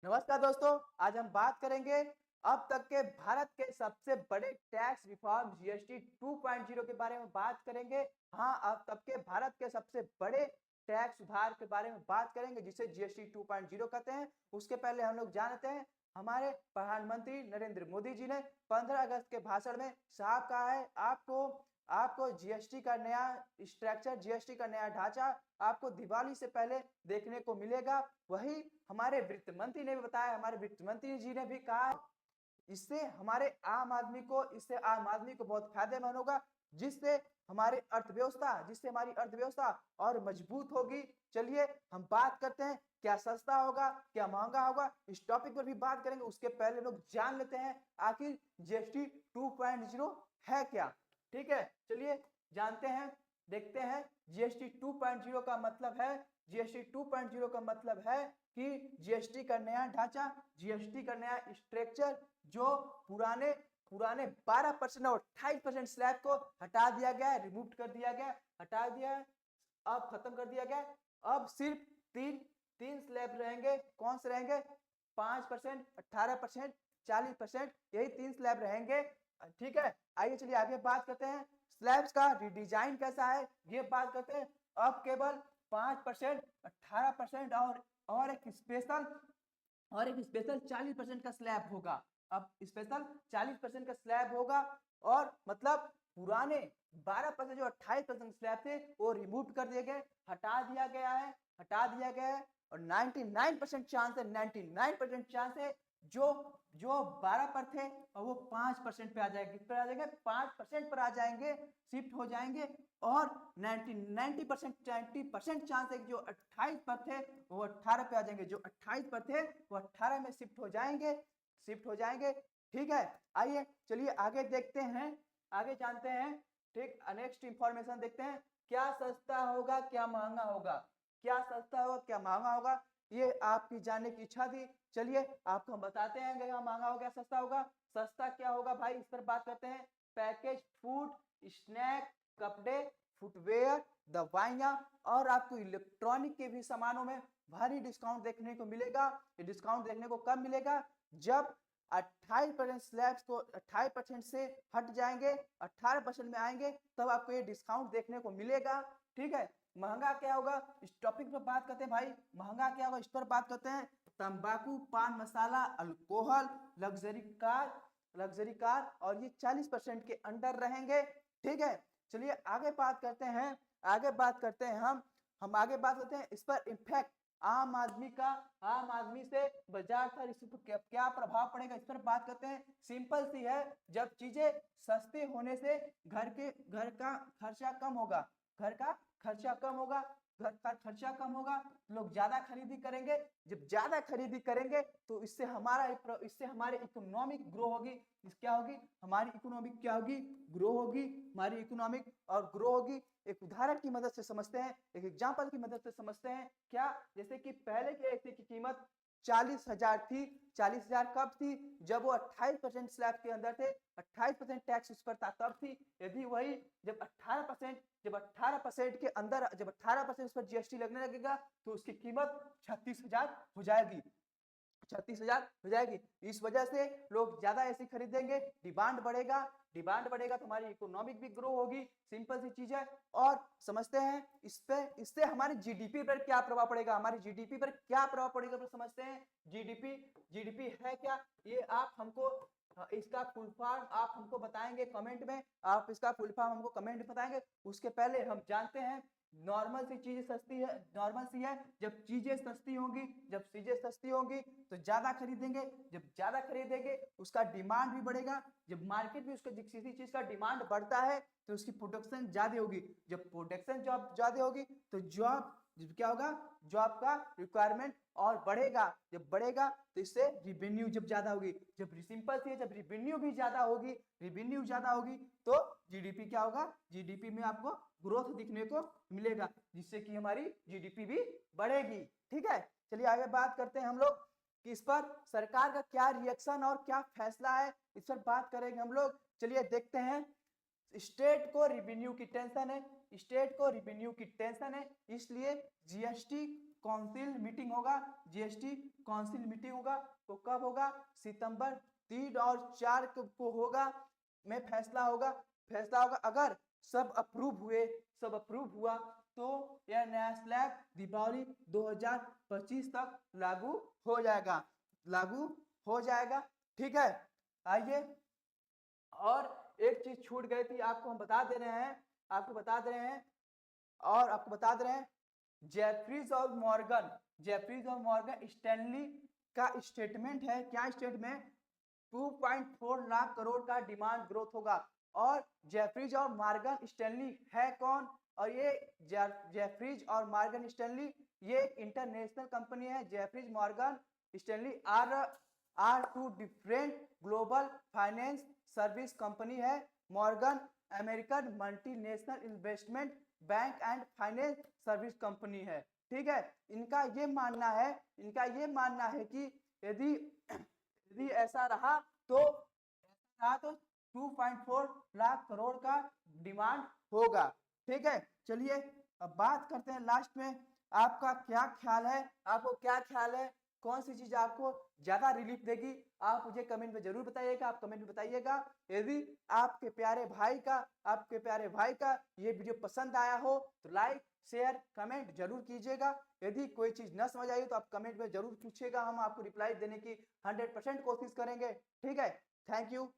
नमस्कार दोस्तों, आज हम बात करेंगे अब तक के भारत के सबसे बड़े टैक्स रिफॉर्म जीएसटी 2.0 के बारे में बात करेंगे। हाँ, अब तक के भारत के सबसे बड़े टैक्स सुधार के बारे में बात करेंगे जिसे जीएसटी 2.0 कहते हैं। उसके पहले हम लोग जानते हैं हमारे प्रधानमंत्री नरेंद्र मोदी जी ने 15 अगस्त के भाषण में साफ कहा है आपको आपको जीएसटी का नया स्ट्रक्चर, जीएसटी का नया ढांचा आपको दिवाली से पहले देखने को मिलेगा। वही हमारे वित्त मंत्री ने भी बताया, हमारे वित्त मंत्री जी ने भी कहा इससे आम आदमी को बहुत फायदेमंद होगा, जिससे हमारी अर्थव्यवस्था और मजबूत होगी। चलिए हम बात करते हैं क्या सस्ता होगा क्या महंगा होगा, इस टॉपिक पर भी बात करेंगे। उसके पहले लोग जान लेते हैं आखिर जीएसटी 2.0 है क्या। ठीक है, चलिए जानते हैं, देखते हैं। जीएसटी 2.0 का मतलब है जीएसटी 2.0 का मतलब है कि जीएसटी का नया ढांचा, जीएसटी का नया स्ट्रक्चर जो पुराने पुराने 12% और 28% स्लैब को हटा दिया गया है, रिमूव कर दिया गया, हटा दिया है, अब खत्म कर दिया गया। अब सिर्फ तीन तीन स्लैब रहेंगे। कौन से रहेंगे? 5%, 18%, 40%, यही तीन स्लैब रहेंगे। ठीक है, आइए चलिए आगे बात करते हैं स्लैब्स का रिडिजाइन कैसा है, ये बात करते हैं। अब केवल 5%, 18% और एक स्पेशल 40% का स्लैब होगा। अब स्पेशल 40% का स्लैब होगा और मतलब पुराने 12% जो 28% स्लैब थे वो रिमूव कर दिए गए, हटा दिया गया है। और 99% चांस है, 99% चांस है जो जो 12 पर थे और वो 5% पे आ जाएंगे। किस पर आ जाएंगे? 5% पर आ जाएंगे, शिफ्ट हो जाएंगे। और 90% चांस है कि जो 28 पर थे वो 18 पे आ जाएंगे, जो 28 पर थे वो 18 में शिफ्ट हो जाएंगे। ठीक है, आइए चलिए आगे देखते हैं, आगे जानते हैं। ठीक, नेक्स्ट इंफॉर्मेशन देखते हैं। क्या सस्ता होगा क्या महंगा होगा, क्या सस्ता होगा क्या महंगा होगा, ये आपकी जानने की इच्छा थी। चलिए आपको हम बताते हैं क्या महंगा होगा सस्ता होगा। सस्ता क्या होगा भाई, इस पर बात करते हैं। पैकेज फूड, स्नैक, कपड़े, फुटवेयर, दवाइयाँ और आपको इलेक्ट्रॉनिक के भी सामानों में भारी डिस्काउंट देखने को मिलेगा। ये डिस्काउंट देखने को कब मिलेगा? जब 28% स्लैब्स को 28% से हट जाएंगे, 18% में आएंगे, तब आपको ये डिस्काउंट देखने को मिलेगा। ठीक है, महंगा क्या होगा, इस टॉपिक पर बात करते हैं भाई। महंगा क्या होगा इस पर बात करते हैं। तंबाकू, पान मसाला, अल्कोहल, लग्जरी कार और ये 40% के अंडर रहेंगे। ठीक है, चलिए आगे बात करते हैं। हम आगे बात करते हैं इस पर इम्पैक्ट आम आदमी से बाजार पर इस पर क्या प्रभाव पड़ेगा, इस पर बात करते हैं। सिंपल सी है, जब चीजें सस्ते होने से घर का खर्चा कम होगा, घर का खर्चा कम होगा, घर का खर्चा कम होगा, लोग ज्यादा खरीदी करेंगे। जब ज्यादा खरीदी करेंगे तो इससे हमारे इकोनॉमिक ग्रो होगी। क्या होगी? हमारी इकोनॉमिक क्या होगी? ग्रो होगी। हमारी इकोनॉमिक और ग्रो होगी। एक उदाहरण की मदद से समझते हैं, एक एग्जांपल की मदद से समझते हैं। क्या? जैसे कि पहले के एक की कीमत 40,000 थी। 40,000 कब थी? जब वो 28% स्लैब के अंदर थे, 28% टैक्स उस पर था, तब थी। यदि वही जब 18% उस पर जीएसटी लगने लगेगा तो उसकी कीमत 36,000 हो जाएगी। 36,000 हो जाएगी। इस वजह से लोग ज्यादा ऐसी खरीदेंगे, डिमांड बढ़ेगा तो हमारी इकोनॉमिक भी ग्रो होगी। सिंपल सी चीज है। और समझते हैं इससे हमारे जीडीपी पर क्या प्रभाव पड़ेगा, तो समझते हैं। जीडीपी जीडीपी है क्या, ये आप हमको इसका फुल फॉर्म आप हमको बताएंगे कमेंट में, आप इसका फुल फॉर्म हमको कमेंट में बताएंगे। उसके पहले हम जानते हैं नॉर्मल सी है, जब चीजें सस्ती होंगी तो ज्यादा खरीदेंगे, जब ज्यादा खरीदेंगे उसका डिमांड भी बढ़ेगा। जब मार्केट में उसका किसी चीज का डिमांड बढ़ता है तो उसकी प्रोडक्शन ज्यादा होगी। जब प्रोडक्शन जॉब ज्यादा होगी तो जब क्या होगा, जॉब का रिक्वायरमेंट और बढ़ेगा। जब बढ़ेगा तो इससे रिवेन्यू जब ज्यादा होगी, जब सिंपल सी है, जब रिवेन्यू ज्यादा होगी तो जीडीपी क्या होगा, जीडीपी में आपको ग्रोथ दिखने को मिलेगा, जिससे कि हमारी जीडीपी भी बढ़ेगी। ठीक है, चलिए आगे बात करते हैं हम लोग कि इस पर सरकार का क्या रिएक्शन और क्या फैसला है, इस पर बात करेंगे हम लोग। चलिए देखते हैं। स्टेट को रिवेन्यू की टेंशन है, इसलिए जीएसटी काउंसिल मीटिंग होगा, जीएसटी काउंसिल मीटिंग होगा, तो कब होगा? सितंबर 3 और 4 को होगा, में फैसला होगा। अगर सब अप्रूव हुआ तो यह नया स्लैब दीपावली 2025 तक लागू हो जाएगा। ठीक है, आइए, और एक चीज छूट गई थी, आपको हम बता दे रहे हैं, आपको बता दे रहे हैं जेफरीज और मॉर्गन स्टैनली का स्टेटमेंट है। क्या स्टेटमेंट? 2.4 लाख करोड़ का डिमांड ग्रोथ होगा। और जेफरीज और मॉर्गन स्टैनली है कौन? और ये जेफरीज और मॉर्गन स्टैनली ये इंटरनेशनल कंपनी है। Jefferies Morgan Stanley are two different global finance service company है। Morgan American multinational investment bank and finance service company है। ठीक है, इनका ये मानना है कि यदि ऐसा रहा तो 2.4 लाख करोड़ का डिमांड होगा। ठीक है, चलिए अब बात करते हैं लास्ट में, आपको क्या ख्याल है, कौन सी चीज आपको ज्यादा रिलीफ देगी? आप मुझे कमेंट में जरूर बताइएगा। यदि आपके प्यारे भाई का ये वीडियो पसंद आया हो तो लाइक शेयर कमेंट जरूर कीजिएगा। यदि कोई चीज न समझ आई तो आप कमेंट में जरूर पूछिएगा, हम आपको रिप्लाई देने की 100% कोशिश करेंगे। ठीक है, थैंक यू।